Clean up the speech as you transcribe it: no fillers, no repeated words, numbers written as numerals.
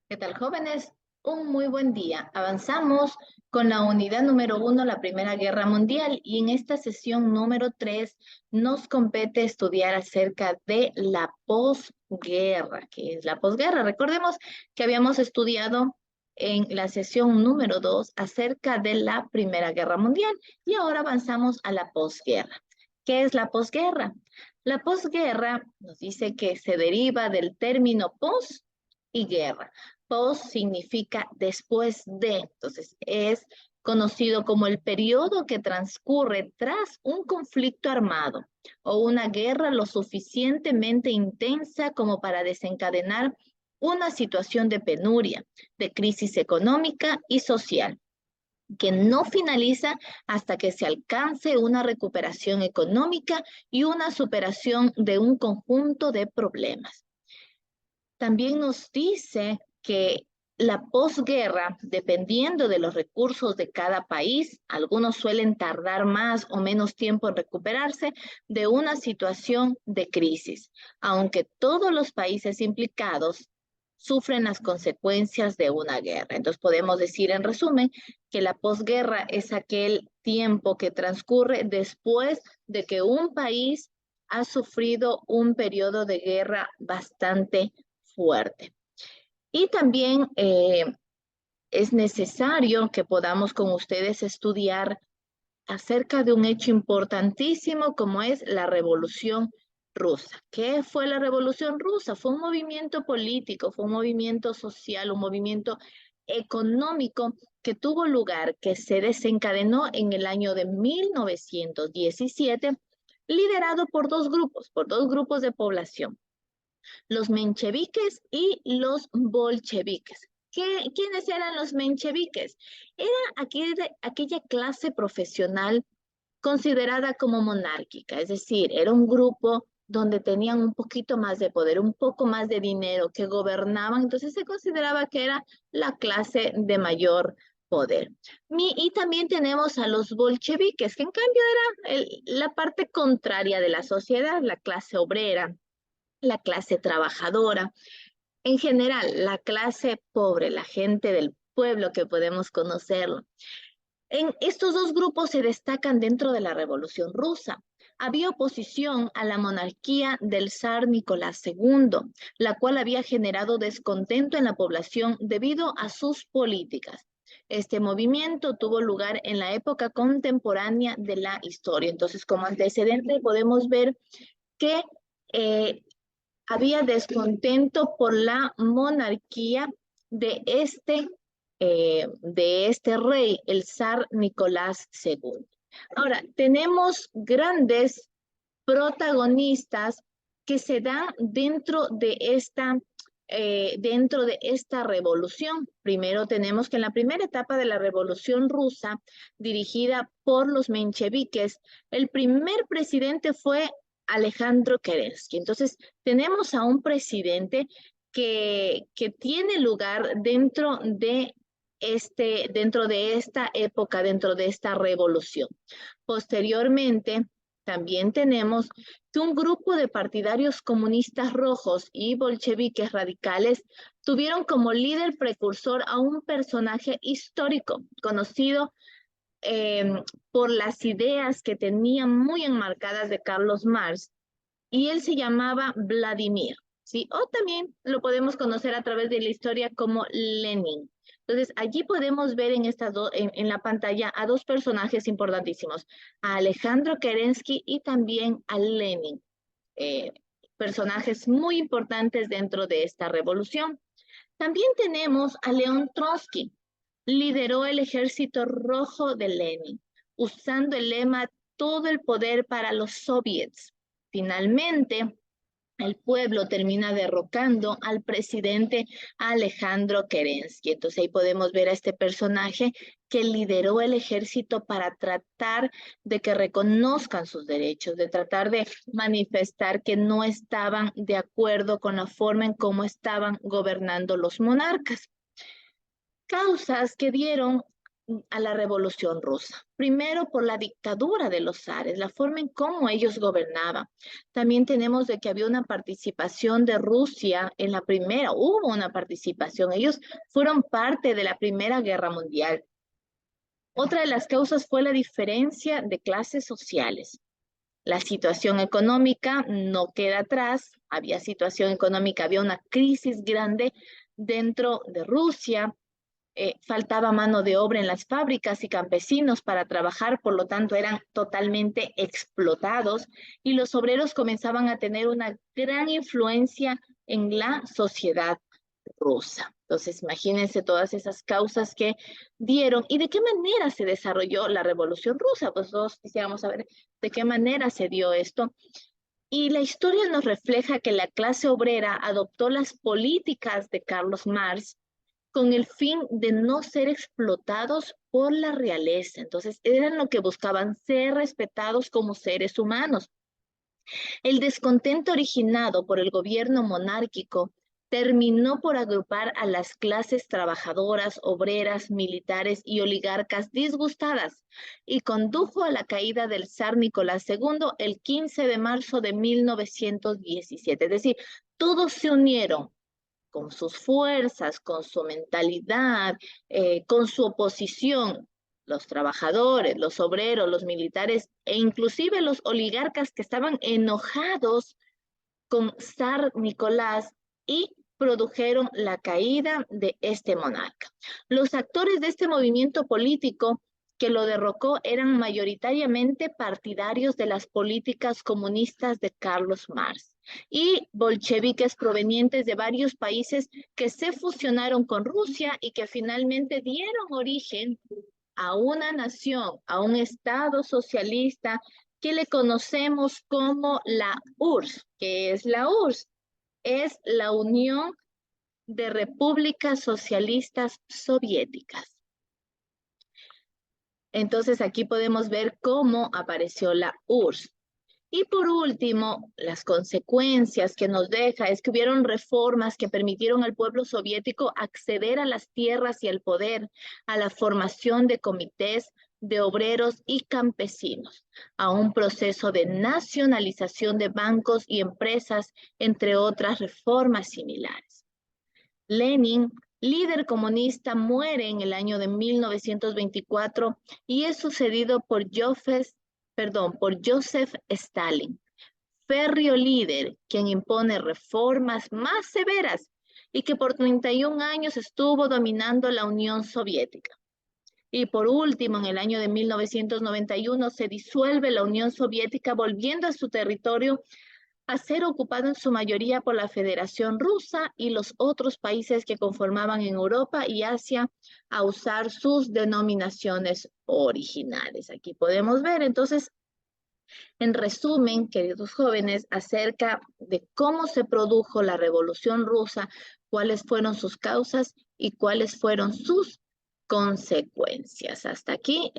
¿Qué tal, jóvenes? Un muy buen día. Avanzamos con la unidad número 1, la Primera Guerra Mundial, y en esta sesión número 3 nos compete estudiar acerca de la posguerra. ¿Qué es la posguerra? Recordemos que habíamos estudiado en la sesión número 2 acerca de la Primera Guerra Mundial y ahora avanzamos a la posguerra. ¿Qué es la posguerra? La posguerra nos dice que se deriva del término pos y guerra. Post significa después de, entonces es conocido como el periodo que transcurre tras un conflicto armado o una guerra lo suficientemente intensa como para desencadenar una situación de penuria, de crisis económica y social, que no finaliza hasta que se alcance una recuperación económica y una superación de un conjunto de problemas. También nos dice que la posguerra, dependiendo de los recursos de cada país, algunos suelen tardar más o menos tiempo en recuperarse de una situación de crisis, aunque todos los países implicados sufren las consecuencias de una guerra. Entonces podemos decir en resumen que la posguerra es aquel tiempo que transcurre después de que un país ha sufrido un periodo de guerra bastante fuerte. Y también es necesario que podamos con ustedes estudiar acerca de un hecho importantísimo como es la Revolución Rusa. ¿Qué fue la Revolución Rusa? Fue un movimiento político, fue un movimiento social, un movimiento económico que tuvo lugar, que se desencadenó en el año de 1917, liderado por dos grupos de población, los mencheviques y los bolcheviques. ¿Quiénes eran los mencheviques? Era aquella clase profesional considerada como monárquica, es decir, era un grupo donde tenían un poquito más de poder, un poco más de dinero, que gobernaban, entonces se consideraba que era la clase de mayor poder. Y también tenemos a los bolcheviques, que en cambio era la parte contraria de la sociedad, la clase obrera, la clase trabajadora, en general, la clase pobre, la gente del pueblo que podemos conocerlo. En estos dos grupos se destacan dentro de la Revolución Rusa. Había oposición a la monarquía del zar Nicolás II, la cual había generado descontento en la población debido a sus políticas. Este movimiento tuvo lugar en la época contemporánea de la historia. Entonces, como antecedente, podemos ver que eh, había descontento por la monarquía de este rey, el zar Nicolás II. Ahora, tenemos grandes protagonistas que se dan dentro de esta revolución. Primero tenemos que en la primera etapa de la Revolución Rusa, dirigida por los mencheviques, el primer presidente fue Alejandro Kerensky. Entonces, tenemos a un presidente que tiene lugar dentro de esta época, dentro de esta revolución. Posteriormente, también tenemos que un grupo de partidarios comunistas rojos y bolcheviques radicales tuvieron como líder precursor a un personaje histórico conocido por las ideas que tenía muy enmarcadas de Carlos Marx, y él se llamaba Vladimir, ¿sí? O también lo podemos conocer a través de la historia como Lenin. Entonces, allí podemos ver en la pantalla a dos personajes importantísimos, a Alejandro Kerensky y también a Lenin, eh, personajes muy importantes dentro de esta revolución. También tenemos a León Trotsky, lideró el ejército rojo de Lenin, usando el lema todo el poder para los soviets. Finalmente, el pueblo termina derrocando al presidente Alejandro Kerensky. Entonces ahí podemos ver a este personaje que lideró el ejército para tratar de que reconozcan sus derechos, de tratar de manifestar que no estaban de acuerdo con la forma en cómo estaban gobernando los monarcas. Causas que dieron a la Revolución Rusa. Primero por la dictadura de los zares, la forma en cómo ellos gobernaban. También tenemos de que había una participación de Rusia en la primera, hubo una participación, ellos fueron parte de la Primera Guerra Mundial. Otra de las causas fue la diferencia de clases sociales. La situación económica no queda atrás, había situación económica, había una crisis grande dentro de Rusia, faltaba mano de obra en las fábricas y campesinos para trabajar, por lo tanto eran totalmente explotados y los obreros comenzaban a tener una gran influencia en la sociedad rusa. Entonces, imagínense todas esas causas que dieron y de qué manera se desarrolló la Revolución Rusa. Pues todos quisiéramos saber de qué manera se dio esto. Y la historia nos refleja que la clase obrera adoptó las políticas de Carlos Marx con el fin de no ser explotados por la realeza. Entonces, eran lo que buscaban, ser respetados como seres humanos. El descontento originado por el gobierno monárquico terminó por agrupar a las clases trabajadoras, obreras, militares y oligarcas disgustadas y condujo a la caída del zar Nicolás II el 15 de marzo de 1917. Es decir, todos se unieron con sus fuerzas, con su mentalidad, con su oposición, los trabajadores, los obreros, los militares e inclusive los oligarcas que estaban enojados con Zar Nicolás y produjeron la caída de este monarca. Los actores de este movimiento político que lo derrocó eran mayoritariamente partidarios de las políticas comunistas de Carlos Marx y bolcheviques provenientes de varios países que se fusionaron con Rusia y que finalmente dieron origen a una nación, a un Estado socialista que le conocemos como la URSS. ¿Qué es la URSS? Es la Unión de Repúblicas Socialistas Soviéticas. Entonces aquí podemos ver cómo apareció la URSS. Y por último, las consecuencias que nos deja es que hubieron reformas que permitieron al pueblo soviético acceder a las tierras y al poder, a la formación de comités de obreros y campesinos, a un proceso de nacionalización de bancos y empresas, entre otras reformas similares. Lenin, líder comunista, muere en el año de 1924 y es sucedido por Joseph Stalin, férreo líder, quien impone reformas más severas y que por 31 años estuvo dominando la Unión Soviética. Y por último, en el año de 1991 se disuelve la Unión Soviética, volviendo a su territorio a ser ocupado en su mayoría por la Federación Rusa y los otros países que conformaban en Europa y Asia a usar sus denominaciones originales. Aquí podemos ver entonces, en resumen, queridos jóvenes, acerca de cómo se produjo la Revolución Rusa, cuáles fueron sus causas y cuáles fueron sus consecuencias. Hasta aquí.